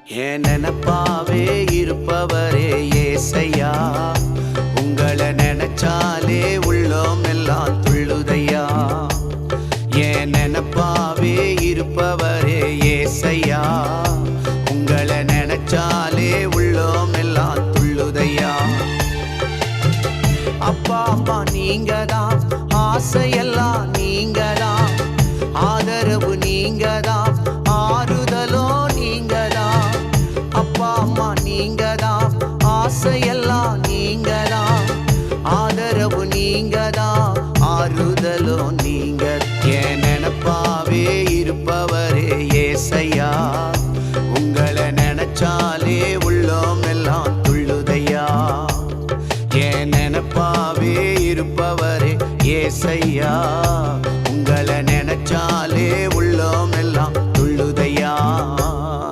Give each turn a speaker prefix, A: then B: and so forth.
A: என் நினப்பாவே இருப்பவரே ஏசையா, உங்களை நினைச்சாலே உள்ளோம் எல்லாம் துள்ளுதையா. என் நினப்பாவே இருப்பவரே ஏசையா, உங்களை நினைச்சாலே உள்ளோம் எல்லாம் துள்ளுதையா. அப்பா அம்மா நீங்கதான், ஆசையெல்லாம் நீங்கதான், ஆதரவு நீங்கதான், ஆறுதலோ நீங்கதான். அப்பா அம்மா நீங்கதான், ஆசையெல்லாம் நீங்கதான், ஆதரவு நீங்கதான், ஆறுதலோ நீங்க. என் நினப்பாவே இருப்பவரே ஏசையா, உங்களை நினைச்சாலே உள்ளோம் எல்லாம் துள்ளுதையா. என் நினப்பாவே இருப்பவரே ஏசையா.